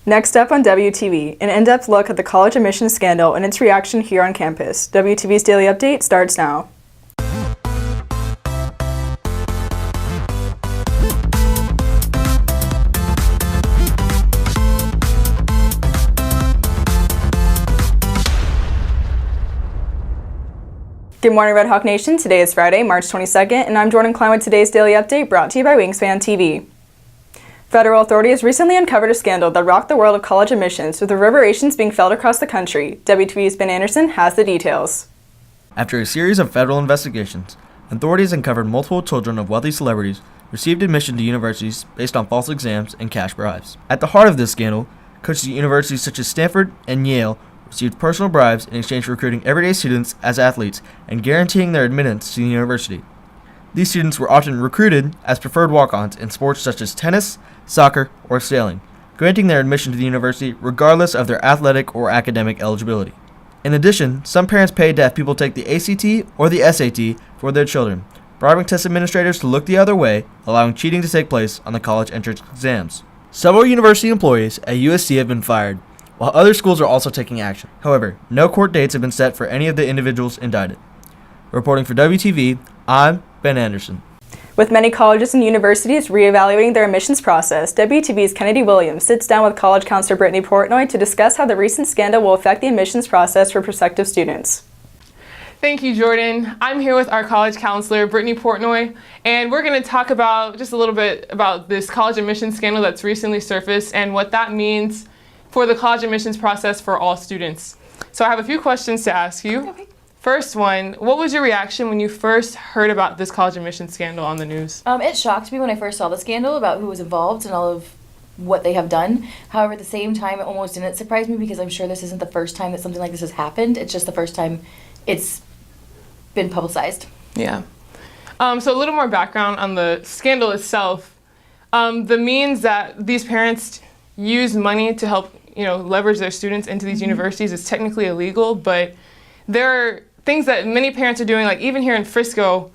Next up on WTV, an in-depth look at the college admissions scandal and its reaction here on campus. WTV's Daily Update starts now. Good morning, Red Hawk Nation. Today is Friday, March 22nd, and I'm Jordan Klein with today's Daily Update, brought to you by Wingspan TV. Federal authorities recently uncovered a scandal that rocked the world of college admissions, with reverberations being felt across the country. WTV's Ben Anderson has the details. After a series of federal investigations, authorities uncovered multiple children of wealthy celebrities received admission to universities based on false exams and cash bribes. At the heart of this scandal, coaches at universities such as Stanford and Yale received personal bribes in exchange for recruiting everyday students as athletes and guaranteeing their admittance to the university. These students were often recruited as preferred walk-ons in sports such as tennis, soccer, or sailing, granting their admission to the university regardless of their athletic or academic eligibility. In addition, some parents paid to have people take the ACT or the SAT for their children, bribing test administrators to look the other way, allowing cheating to take place on the college entrance exams. Several university employees at USC have been fired, while other schools are also taking action. However, no court dates have been set for any of the individuals indicted. Reporting for WTV, I'm Ben Anderson. With many colleges and universities reevaluating their admissions process, WTV's Kennedy Williams sits down with college counselor Brittany Portnoy to discuss how the recent scandal will affect the admissions process for prospective students. Thank you, Jordan. I'm here with our college counselor, Brittany Portnoy, and we're going to talk about just a little bit about this college admissions scandal that's recently surfaced and what that means for the college admissions process for all students. So I have a few questions to ask you. Okay. First one, what was your reaction when you first heard about this college admissions scandal on the news? It shocked me when I first saw the scandal about who was involved and all of what they have done. However, at the same time, it almost didn't surprise me because I'm sure this isn't the first time that something like this has happened. It's just the first time it's been publicized. Yeah. So a little more background on the scandal itself. The means that these parents use money to help, leverage their students into these universities is technically illegal, but there are things that many parents are doing, like even here in Frisco,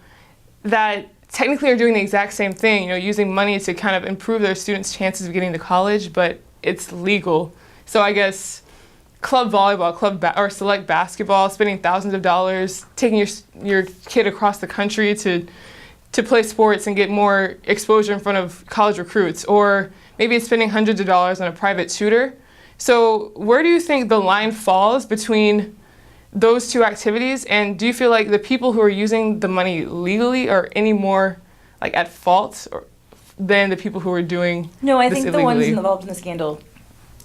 that technically are doing the exact same thing, using money to kind of improve their students' chances of getting to college, but it's legal. So I guess club volleyball, or select basketball, spending thousands of dollars, taking your kid across the country to play sports and get more exposure in front of college recruits, or maybe it's spending hundreds of dollars on a private tutor. So where do you think the line falls between those two activities, and do you feel like the people who are using the money legally are any more at fault than the people who are doing No, I this think illegally? the ones involved in the scandal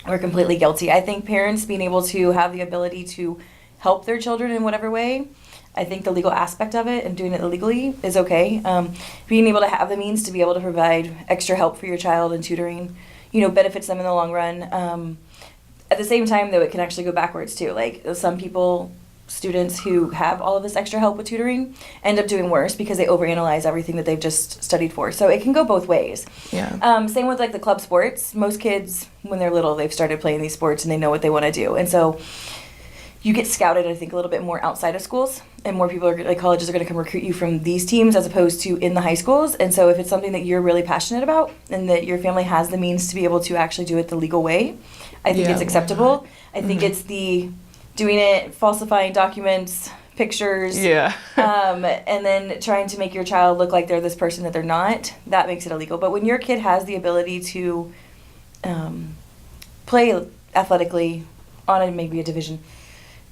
are completely guilty. I think parents being able to have the ability to help their children in whatever way, I think the legal aspect of it and doing it illegally is okay. Being able to have the means to be able to provide extra help for your child and tutoring, benefits them in the long run. At the same time, though, it can actually go backwards, too. Like, some students who have all of this extra help with tutoring end up doing worse because they overanalyze everything that they've just studied for. So it can go both ways. Yeah. Same with, the club sports. Most kids, when they're little, they've started playing these sports and they know what they want to do. And so you get scouted, I think, a little bit more outside of schools, and more people colleges are going to come recruit you from these teams as opposed to in the high schools. And so if it's something that you're really passionate about and that your family has the means to be able to actually do it the legal way, I think it's acceptable. I think it's the doing it, falsifying documents, pictures, and then trying to make your child look like they're this person that they're not, that makes it illegal. But when your kid has the ability to play athletically on maybe a division,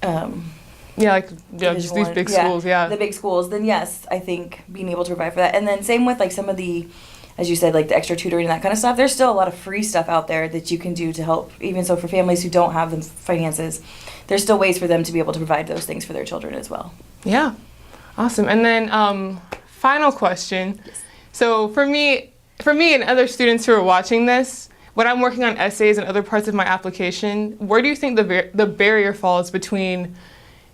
just these big schools, the big schools, then yes, I think being able to provide for that. And then same with some of the, as you said, the extra tutoring and that kind of stuff, there's still a lot of free stuff out there that you can do to help. Even so, for families who don't have the finances, there's still ways for them to be able to provide those things for their children as well. Yeah. Awesome. And then final question. Yes. So for me and other students who are watching this, when I'm working on essays and other parts of my application, where do you think the barrier falls between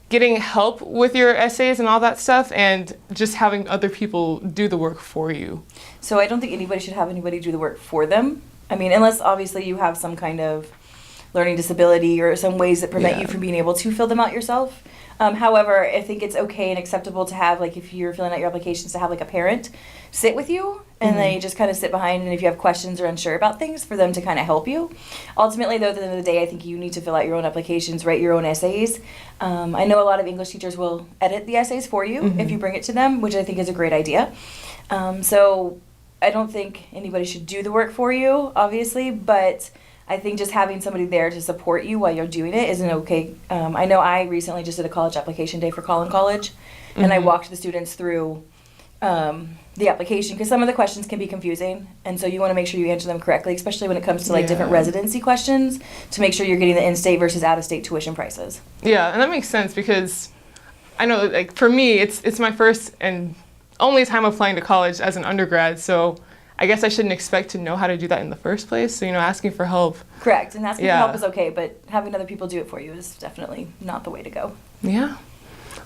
getting help with your essays and all that stuff and just having other people do the work for you? So I don't think anybody should have anybody do the work for them. I mean, unless obviously you have some kind of learning disability or some ways that prevent Yeah. you from being able to fill them out yourself. However, I think it's okay and acceptable to have, like, if you're filling out your applications, to have, like, a parent sit with you, and they just kind of sit behind, and if you have questions or unsure about things, for them to kind of help you. Ultimately, though, at the end of the day, I think you need to fill out your own applications, write your own essays. I know a lot of English teachers will edit the essays for you if you bring it to them, which I think is a great idea. So I don't think anybody should do the work for you, obviously, but I think just having somebody there to support you while you're doing it is an okay. I know I recently just did a college application day for Collin College, and I walked the students through the application, because some of the questions can be confusing, and so you want to make sure you answer them correctly, especially when it comes to like different residency questions, to make sure you're getting the in-state versus out-of-state tuition prices. Yeah, and that makes sense because I know, like, for me, it's my first and only time applying to college as an undergrad, so I guess I shouldn't expect to know how to do that in the first place. So, asking for help. Correct, and asking for help is okay, but having other people do it for you is definitely not the way to go. Yeah.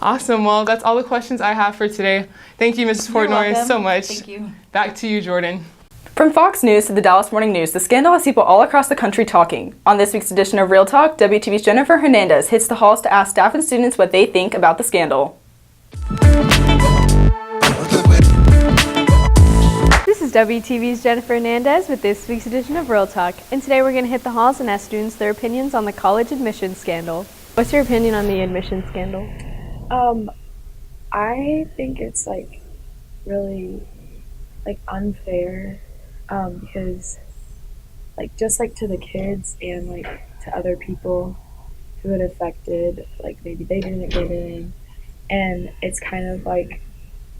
Awesome. Well, that's all the questions I have for today. Thank you, Mrs. Portnoy, so much. Thank you. Back to you, Jordan. From Fox News to the Dallas Morning News, the scandal has people all across the country talking. On this week's edition of Real Talk, WTV's Jennifer Hernandez hits the halls to ask staff and students what they think about the scandal. This is WTV's Jennifer Hernandez with this week's edition of Real Talk, and today we're going to hit the halls and ask students their opinions on the college admissions scandal. What's your opinion on the admissions scandal? I think it's really unfair, because just to the kids and to other people who it affected, maybe they didn't get in, and it's kind of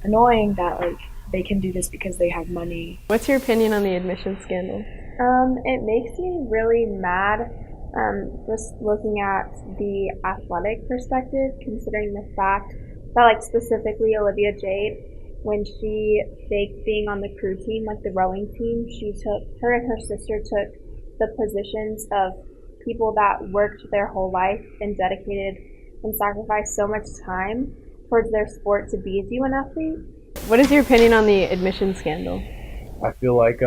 annoying that they can do this because they have money. What's your opinion on the admissions scandal? It makes me really mad, just looking at the athletic perspective, considering the fact that, specifically Olivia Jade, when she faked being on the crew team, the rowing team, her and her sister took the positions of people that worked their whole life and dedicated and sacrificed so much time towards their sport to be a D1 athlete. What is your opinion on the admissions scandal? I feel like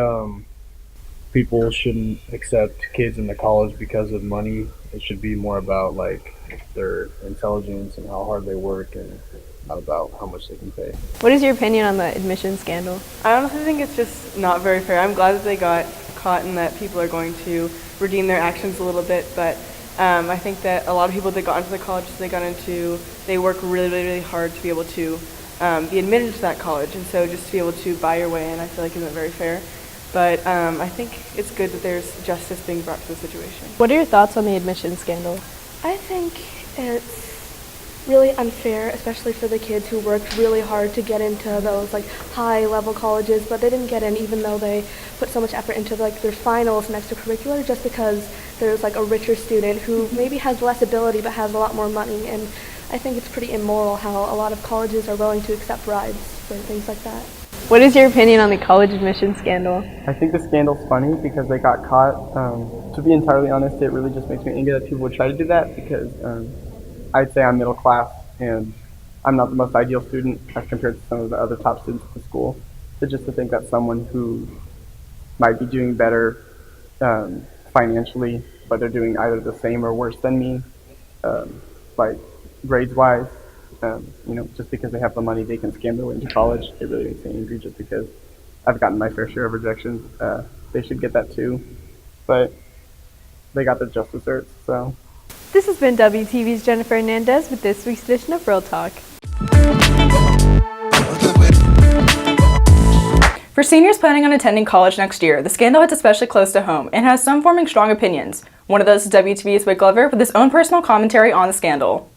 people shouldn't accept kids into college because of money. It should be more about their intelligence and how hard they work, and not about how much they can pay. What is your opinion on the admissions scandal? I honestly think it's just not very fair. I'm glad that they got caught and that people are going to redeem their actions a little bit, but I think that a lot of people that got into the college they work really, really, really hard to be able to be admitted to that college, and so just to be able to buy your way in, I feel isn't very fair. But I think it's good that there's justice being brought to the situation. What are your thoughts on the admissions scandal? I think it's really unfair, especially for the kids who worked really hard to get into those high-level colleges, but they didn't get in even though they put so much effort into their finals and extracurricular, just because there's a richer student who maybe has less ability but has a lot more money. And I think it's pretty immoral how a lot of colleges are willing to accept bribes for things like that. What is your opinion on the college admissions scandal? I think the scandal's funny because they got caught. To be entirely honest, it really just makes me angry that people would try to do that, because I'd say I'm middle class and I'm not the most ideal student as compared to some of the other top students at the school. So just to think that someone who might be doing better financially, but they're doing either the same or worse than me, grades-wise, just because they have the money, they can scam their way into college. It really makes me angry, just because I've gotten my fair share of rejections. They should get that too, but they got their just desserts, so. This has been WTV's Jennifer Hernandez with this week's edition of Real Talk. For seniors planning on attending college next year, the scandal hits especially close to home and has some forming strong opinions. One of those is WTV's Wick Glover with his own personal commentary on the scandal.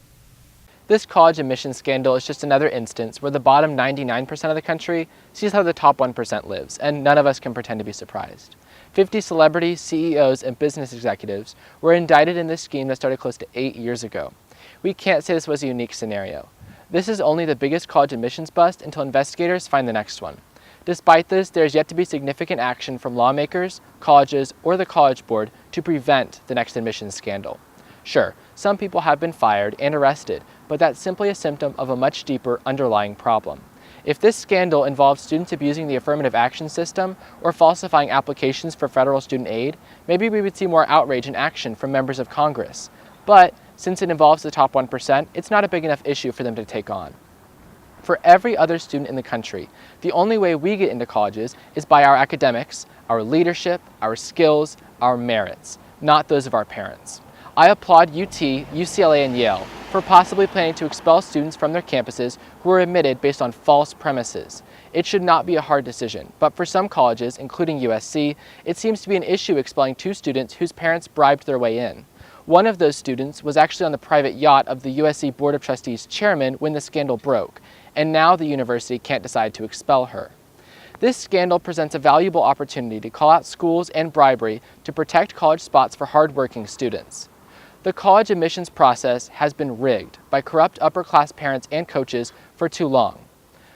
This college admissions scandal is just another instance where the bottom 99% of the country sees how the top 1% lives, and none of us can pretend to be surprised. 50 celebrities, CEOs, and business executives were indicted in this scheme that started close to 8 years ago. We can't say this was a unique scenario. This is only the biggest college admissions bust until investigators find the next one. Despite this, there is yet to be significant action from lawmakers, colleges, or the College Board to prevent the next admissions scandal. Sure, some people have been fired and arrested, but that's simply a symptom of a much deeper underlying problem. If this scandal involves students abusing the affirmative action system or falsifying applications for federal student aid, maybe we would see more outrage and action from members of Congress. But since it involves the top 1%, it's not a big enough issue for them to take on. For every other student in the country, the only way we get into colleges is by our academics, our leadership, our skills, our merits, not those of our parents. I applaud UT, UCLA, and Yale for possibly planning to expel students from their campuses who are admitted based on false premises. It should not be a hard decision, but for some colleges, including USC, it seems to be an issue expelling 2 students whose parents bribed their way in. One of those students was actually on the private yacht of the USC Board of Trustees chairman when the scandal broke, and now the university can't decide to expel her. This scandal presents a valuable opportunity to call out schools and bribery to protect college spots for hardworking students. The college admissions process has been rigged by corrupt upper-class parents and coaches for too long.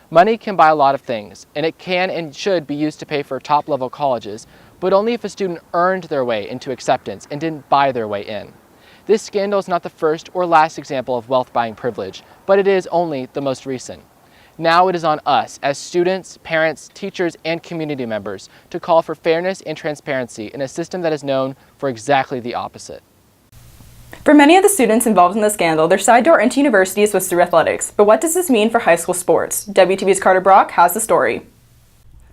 Money can buy a lot of things, and it can and should be used to pay for top-level colleges, but only if a student earned their way into acceptance and didn't buy their way in. This scandal is not the first or last example of wealth-buying privilege, but it is only the most recent. Now it is on us, as students, parents, teachers, and community members, to call for fairness and transparency in a system that is known for exactly the opposite. For many of the students involved in the scandal, their side door into universities was through athletics. But what does this mean for high school sports? WTV's Carter Brock has the story.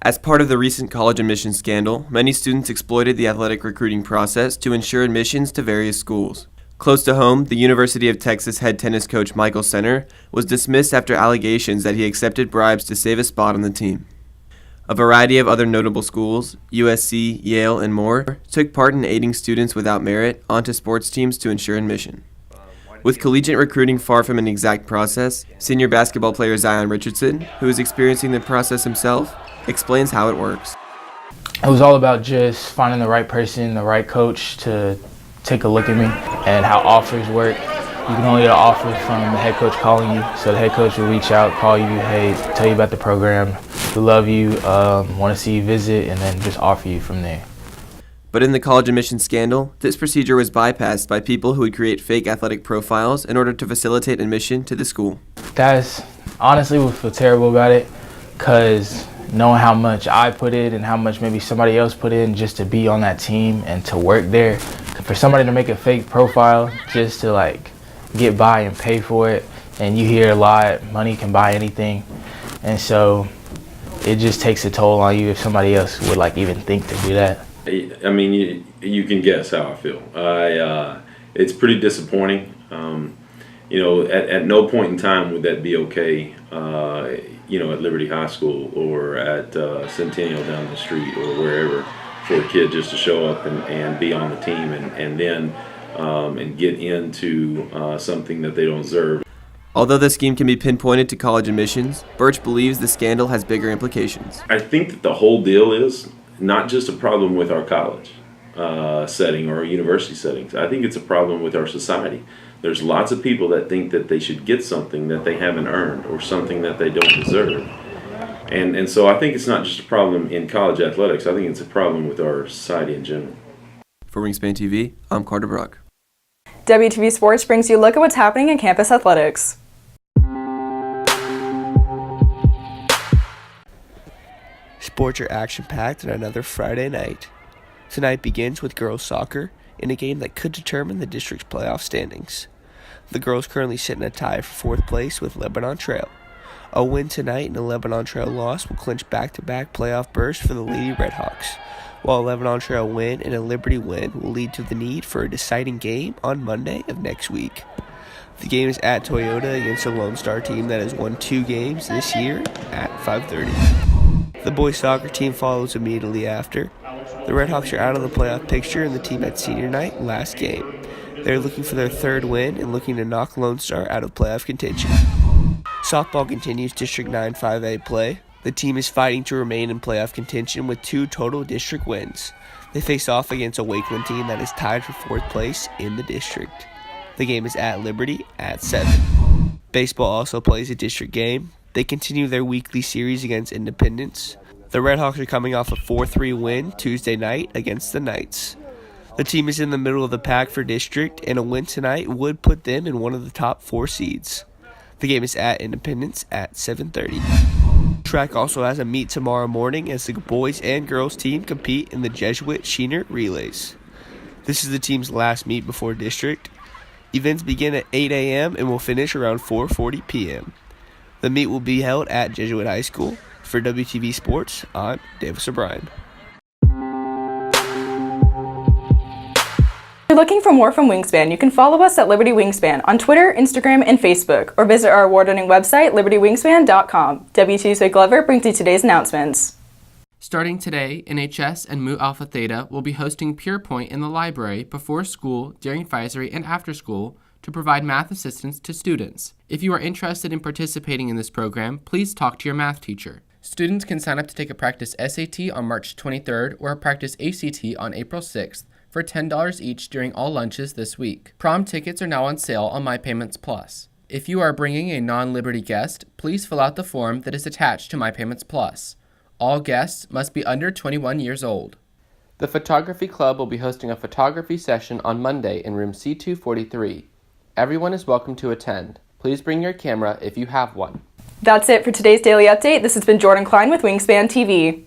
As part of the recent college admissions scandal, many students exploited the athletic recruiting process to ensure admissions to various schools. Close to home, the University of Texas head tennis coach Michael Center was dismissed after allegations that he accepted bribes to save a spot on the team. A variety of other notable schools, USC, Yale, and more, took part in aiding students without merit onto sports teams to ensure admission. With collegiate recruiting far from an exact process, senior basketball player Zion Richardson, who is experiencing the process himself, explains how it works. It was all about just finding the right person, the right coach to take a look at me, and how offers work. You can only get an offer from the head coach calling you. So the head coach will reach out, call you, hey, tell you about the program, we love you, want to see you visit, and then just offer you from there. But in the college admissions scandal, this procedure was bypassed by people who would create fake athletic profiles in order to facilitate admission to the school. That's honestly we feel terrible about it, because knowing how much I put in and how much maybe somebody else put in just to be on that team and to work there, for somebody to make a fake profile just to like get by and pay for it, and you hear a lot, money can buy anything, and so it just takes a toll on you if somebody else would like even think to do that. I mean, you can guess how I feel. It's pretty disappointing. At no point in time would that be okay, at Liberty High School or at Centennial down the street or wherever, for a kid just to show up and be on the team and then get into something that they don't deserve. Although the scheme can be pinpointed to college admissions, Birch believes the scandal has bigger implications. I think that the whole deal is not just a problem with our college setting or university settings. I think it's a problem with our society. There's lots of people that think that they should get something that they haven't earned or something that they don't deserve. And so I think it's not just a problem in college athletics. I think it's a problem with our society in general. For Wingspan TV, I'm Carter Brock. WTV Sports brings you a look at what's happening in campus athletics. Sports are action-packed on another Friday night. Tonight begins with girls soccer in a game that could determine the district's playoff standings. The girls currently sit in a tie for 4th place with Lebanon Trail. A win tonight and a Lebanon Trail loss will clinch back-to-back playoff berths for the Lady Redhawks, while a Lebanon Trail win and a Liberty win will lead to the need for a deciding game on Monday of next week. The game is at Toyota against a Lone Star team that has won 2 games this year at 5:30. The boys soccer team follows immediately after. The Redhawks are out of the playoff picture and the team had senior night last game. They're looking for their 3rd win and looking to knock Lone Star out of playoff contention. Softball continues District 9 5A play. The team is fighting to remain in playoff contention with 2 total district wins. They face off against a Wakeland team that is tied for 4th place in the district. The game is at Liberty at 7. Baseball also plays a district game. They continue their weekly series against Independence. The Redhawks are coming off a 4-3 win Tuesday night against the Knights. The team is in the middle of the pack for district, and a win tonight would put them in one of the top 4 seeds. The game is at Independence at 7:30. track also has a meet tomorrow morning as the boys and girls team compete in the Jesuit Sheener Relays. This is the team's last meet before district. Events begin at 8 a.m. and will finish around 4:40 p.m. The meet will be held at Jesuit High School. For WTV Sports, I'm Davis O'Brien. If you're looking for more from Wingspan, you can follow us at Liberty Wingspan on Twitter, Instagram, and Facebook, or visit our award-winning website, libertywingspan.com. WTV Glover brings you today's announcements. Starting today, NHS and Mu Alpha Theta will be hosting Pure Point in the library before school, during advisory, and after school to provide math assistance to students. If you are interested in participating in this program, please talk to your math teacher. Students can sign up to take a practice SAT on March 23rd or a practice ACT on April 6th for $10 each during all lunches this week. Prom tickets are now on sale on My Payments Plus. If you are bringing a non-Liberty guest, please fill out the form that is attached to My Payments Plus. All guests must be under 21 years old. The Photography Club will be hosting a photography session on Monday in room C243. Everyone is welcome to attend. Please bring your camera if you have one. That's it for today's Daily Update. This has been Jordan Klein with Wingspan TV.